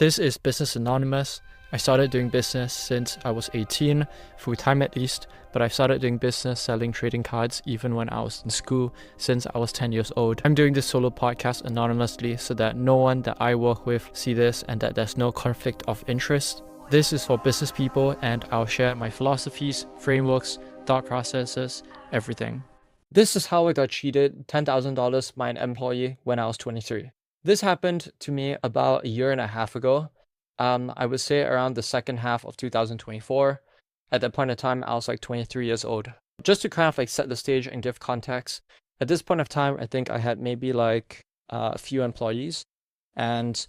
This is Business Anonymous. I started doing business since I was 18, full-time at least, but I've started doing business selling trading cards even when I was in school since I was 10 years old. I'm doing this solo podcast anonymously so that no one that I work with see this and that there's no conflict of interest. This is for business people and I'll share my philosophies, frameworks, thought processes, everything. This is how I got cheated $10,000 by an employee when I was 23. This happened to me about a year and a half ago. I would say around the second half of 2024. At that point in time, I was like 23 years old. Just to kind of like set the stage and give context, at this point of time, I think I had maybe like a few employees. And,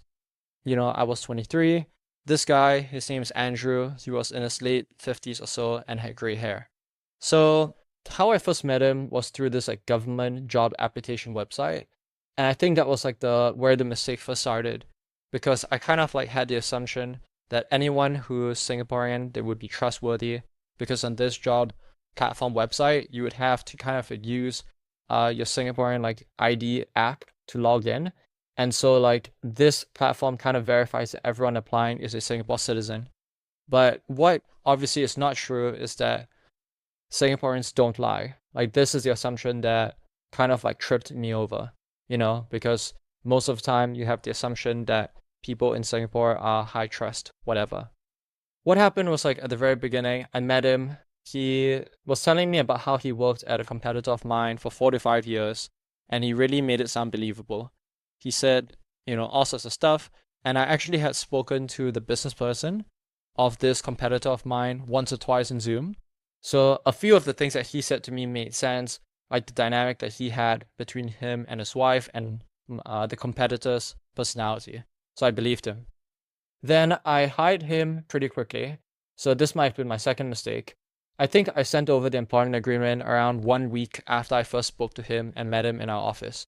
I was 23. This guy, his name is Andrew. He was in his late 50s or so and had gray hair. So how I first met him was through this like government job application website. And I think that was like where the mistake first started, because I kind of like had the assumption that anyone who's Singaporean, they would be trustworthy, because on this job platform website, you would have to kind of use your Singaporean like ID app to log in. And so like this platform kind of verifies that everyone applying is a Singapore citizen. But what obviously is not true is that Singaporeans don't lie. Like this is the assumption that kind of like tripped me over. Because most of the time you have the assumption that people in Singapore are high trust, whatever. What happened was like at the very beginning, I met him. He was telling me about how he worked at a competitor of mine for 4 to 5 years, and he really made it sound believable. He said, all sorts of stuff, and I actually had spoken to the business person of this competitor of mine once or twice in Zoom. So a few of the things that he said to me made sense, like the dynamic that he had between him and his wife and the competitor's personality. So I believed him. Then I hired him pretty quickly. So this might have been my second mistake. I think I sent over the employment agreement around 1 week after I first spoke to him and met him in our office.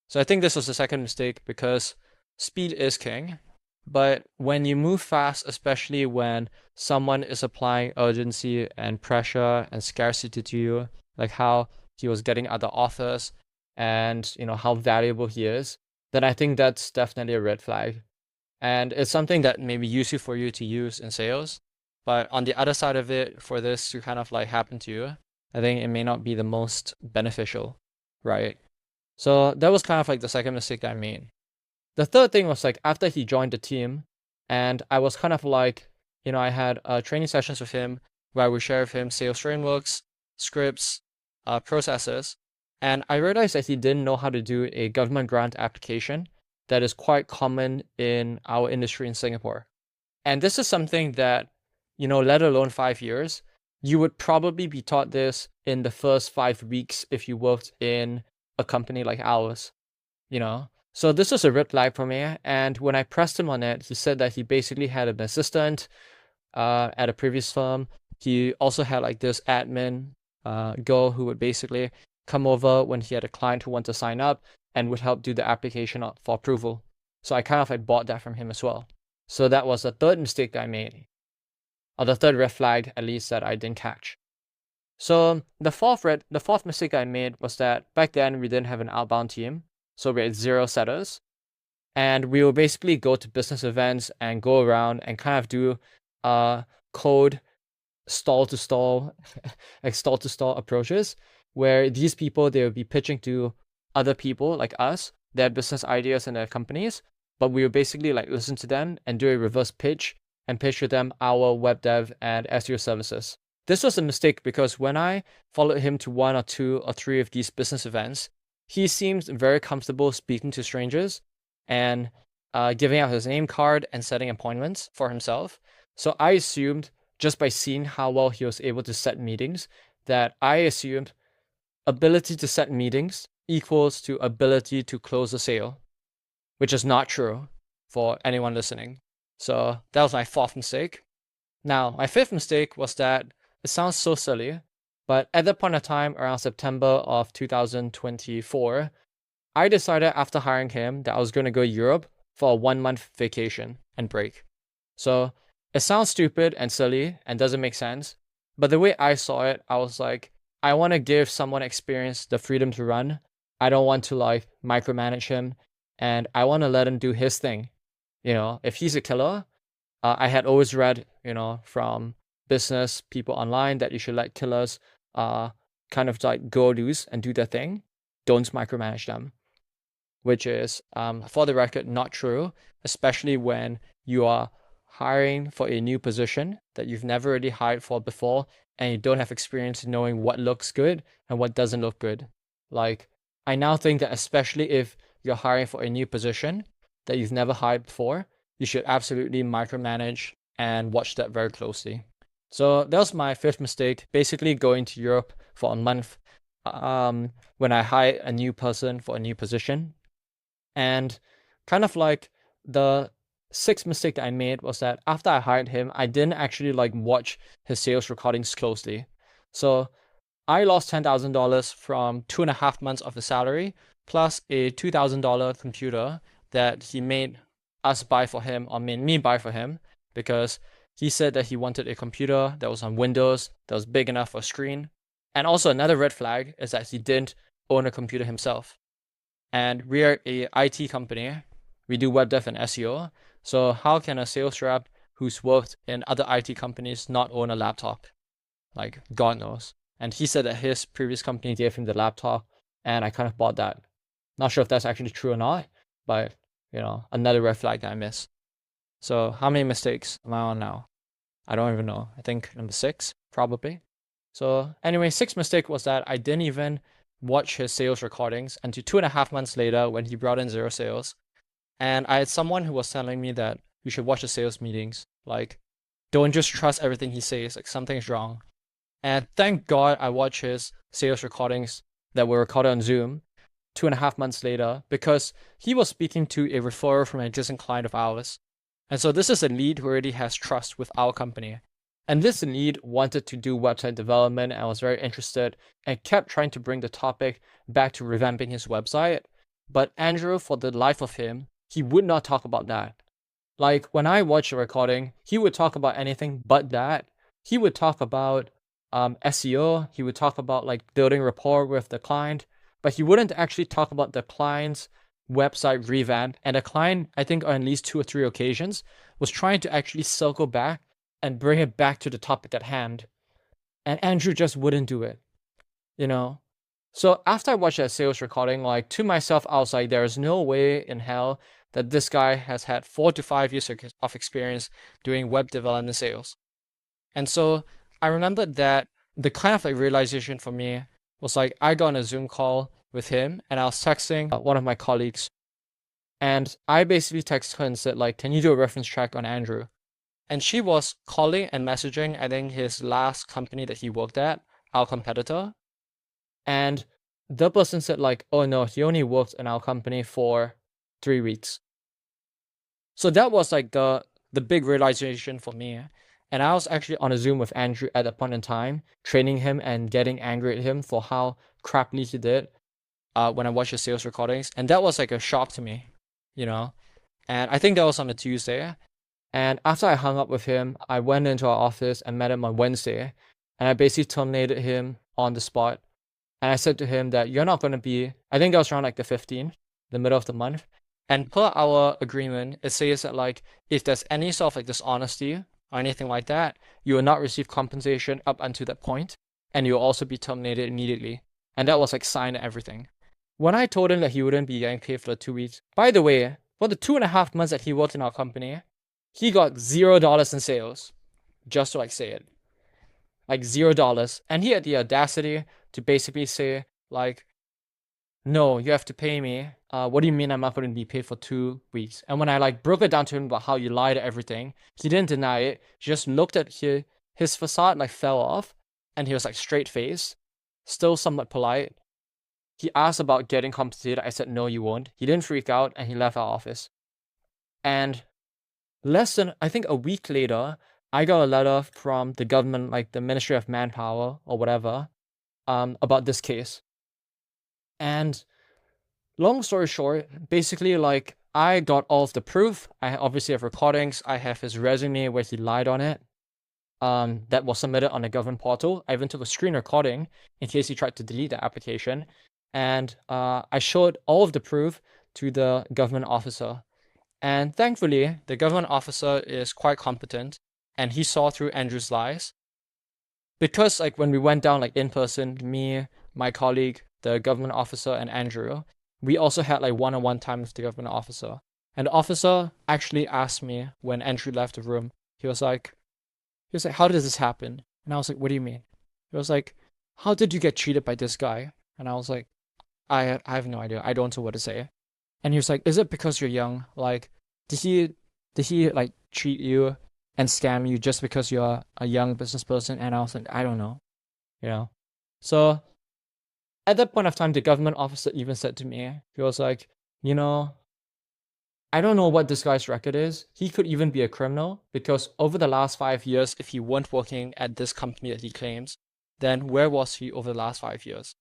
So I think this was the second mistake because speed is king. But when you move fast, especially when someone is applying urgency and pressure and scarcity to you, like how he was getting other offers and how valuable he is, then I think that's definitely a red flag. And it's something that may be useful for you to use in sales. But on the other side of it, for this to kind of like happen to you, I think it may not be the most beneficial, right? So that was kind of like the second mistake I made. The third thing was like after he joined the team, and I was kind of like, I had training sessions with him where I would share with him sales frameworks, scripts, processes, and I realized that he didn't know how to do a government grant application that is quite common in our industry in Singapore. And this is something that, let alone 5 years, you would probably be taught this in the first 5 weeks if you worked in a company like ours, So this was a red flag for me. And when I pressed him on it, he said that he basically had an assistant at a previous firm. He also had like this admin girl who would basically come over when he had a client who wanted to sign up and would help do the application for approval. So I kind of like bought that from him as well. So that was the third mistake that I made, or the third red flag at least that I didn't catch. So the fourth mistake I made was that back then we didn't have an outbound team, so we had 0 setters, and we would basically go to business events and go around and kind of do code stall to stall approaches, where these people, they would be pitching to other people like us, their business ideas and their companies, but we would basically like listen to them and do a reverse pitch and pitch to them our web dev and SEO services. This was a mistake because when I followed him to 1 or 2 or 3 of these business events, he seems very comfortable speaking to strangers and giving out his name card and setting appointments for himself. So I assumed, just by seeing how well he was able to set meetings, that I assumed ability to set meetings equals to ability to close a sale, which is not true for anyone listening. So that was my fourth mistake. Now, my fifth mistake was that it sounds so silly, but at that point of time, around September of 2024, I decided after hiring him that I was going to go to Europe for a 1-month vacation and break. So it sounds stupid and silly and doesn't make sense, but the way I saw it, I was like, I want to give someone experienced the freedom to run. I don't want to like micromanage him, and I want to let him do his thing. if he's a killer, I had always read, from business people online that you should let killers kind of like go loose and do their thing. Don't micromanage them, which is, for the record, not true, especially when you are hiring for a new position that you've never really hired for before and you don't have experience in knowing what looks good and what doesn't look good. Like, I now think that especially if you're hiring for a new position that you've never hired before, you should absolutely micromanage and watch that very closely. So that was my fifth mistake, basically going to Europe for a month when I hired a new person for a new position. And kind of like the sixth mistake that I made was that after I hired him, I didn't actually like watch his sales recordings closely. So I lost $10,000 from 2.5 months of his salary, plus a $2,000 computer that he made us buy for him, or made me buy for him, because he said that he wanted a computer that was on Windows, that was big enough for a screen. And also another red flag is that he didn't own a computer himself. And we are a IT company. We do web dev and SEO. So how can a sales rep who's worked in other IT companies not own a laptop? Like, God knows. And he said that his previous company gave him the laptop, and I kind of bought that. Not sure if that's actually true or not, but, another red flag that I missed. So how many mistakes am I on now? I don't even know. I think number 6, probably. So anyway, sixth mistake was that I didn't even watch his sales recordings until 2.5 months later when he brought in 0 sales. And I had someone who was telling me that you should watch the sales meetings. Like, don't just trust everything he says. Like, something's wrong. And thank God I watched his sales recordings that were recorded on Zoom 2.5 months later, because he was speaking to a referrer from an existing client of ours. And so this is a lead who already has trust with our company. And this lead wanted to do website development and was very interested and kept trying to bring the topic back to revamping his website. But Andrew, for the life of him, he would not talk about that. Like, when I watched the recording, he would talk about anything but that. He would talk about SEO. He would talk about like building rapport with the client, but he wouldn't actually talk about the client's website revamp. And the client, I think on at least 2 or 3 occasions, was trying to actually circle back and bring it back to the topic at hand. And Andrew just wouldn't do it, So after I watched that sales recording, like, to myself, I was like, there's no way in hell that this guy has had 4 to 5 years of experience doing web development sales. And so I remembered that the kind of like realization for me was like, I got on a Zoom call with him and I was texting one of my colleagues. And I basically texted her and said, like, can you do a reference check on Andrew? And she was calling and messaging, I think, his last company that he worked at, our competitor. And the person said, like, oh no, he only worked in our company for 3 weeks. So that was like the big realization for me. And I was actually on a Zoom with Andrew at that point in time, training him and getting angry at him for how crappily he did when I watched his sales recordings. And that was like a shock to me, And I think that was on a Tuesday. And after I hung up with him, I went into our office and met him on Wednesday. And I basically terminated him on the spot. And I said to him that you're not going to be, I think that was around like the 15th, the middle of the month. And per our agreement, it says that like, if there's any sort of like dishonesty or anything like that, you will not receive compensation up until that point, and you'll also be terminated immediately. And that was like signed and everything. When I told him that he wouldn't be getting paid for the 2 weeks, by the way, for the 2.5 months that he worked in our company, he got $0 in sales, just to like say it, like $0. And he had the audacity to basically say like, no, you have to pay me. What do you mean I'm not going to be paid for 2 weeks? And when I like broke it down to him about how you lied to everything, he didn't deny it. He just looked at his facade like fell off, and he was like straight faced, still somewhat polite. He asked about getting compensated. I said, no, you won't. He didn't freak out, and he left our office. And less than, I think, a week later, I got a letter from the government, like the Ministry of Manpower or whatever, about this case. And long story short, basically, like, I got all of the proof. I obviously have recordings. I have his resume where he lied on it. That was submitted on the government portal. I even took a screen recording in case he tried to delete the application. And I showed all of the proof to the government officer. And thankfully, the government officer is quite competent and he saw through Andrew's lies. Because like when we went down like in person, me, my colleague, the government officer, and Andrew, we also had like one-on-one time with the government officer. And the officer actually asked me when Andrew left the room, he was like, how did this happen? And I was like, what do you mean? He was like, how did you get cheated by this guy? And I was like, I have no idea. I don't know what to say. And he was like, is it because you're young? Like, did he like cheat you and scam you just because you're a young business person? And I was like, I don't know. You know? So at that point of time, the government officer even said to me, he was like, I don't know what this guy's record is. He could even be a criminal because over the last 5 years, if he weren't working at this company that he claims, then where was he over the last 5 years?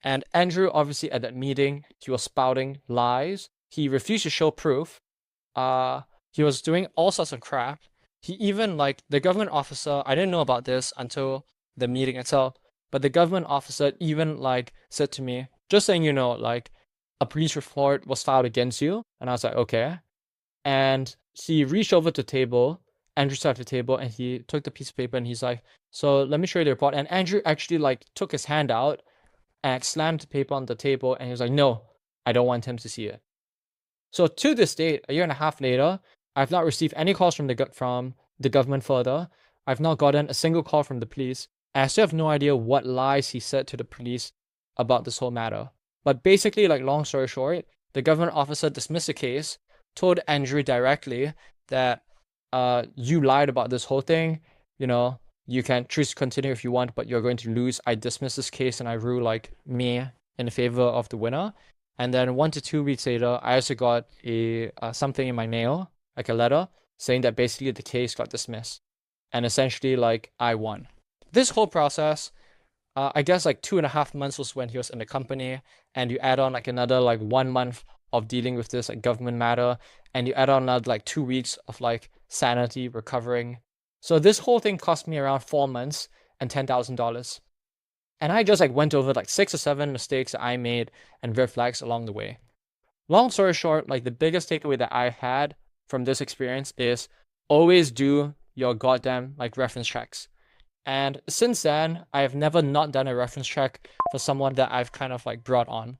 And Andrew, obviously, at that meeting, he was spouting lies. He refused to show proof. He was doing all sorts of crap. He even, like, the government officer, I didn't know about this until the meeting itself, but the government officer even, like, said to me, just saying, like, a police report was filed against you. And I was like, okay. And he reached over to the table, Andrew sat at the table, and he took the piece of paper and he's like, so let me show you the report. And Andrew actually, like, took his hand out and slammed the paper on the table, and he was like, no, I don't want him to see it. So to this date, a year and a half later, I've not received any calls from the government further. I've not gotten a single call from the police. And I still have no idea what lies he said to the police about this whole matter. But basically, like, long story short, the government officer dismissed the case, told Andrew directly that you lied about this whole thing, you can choose to continue if you want, but you're going to lose. I dismiss this case and I rule like me in favor of the winner. And then 1 to 2 weeks later, I also got a something in my mail, like a letter, saying that basically the case got dismissed. And essentially, like, I won. This whole process, I guess like 2.5 months was when he was in the company, and you add on like another like 1 month of dealing with this like government matter, and you add on another like 2 weeks of like sanity recovering. So this whole thing cost me around 4 months and $10,000. And I just like went over like 6 or 7 mistakes that I made and red flags along the way. Long story short, like the biggest takeaway that I had from this experience is always do your goddamn like reference checks. And since then, I have never not done a reference check for someone that I've kind of like brought on.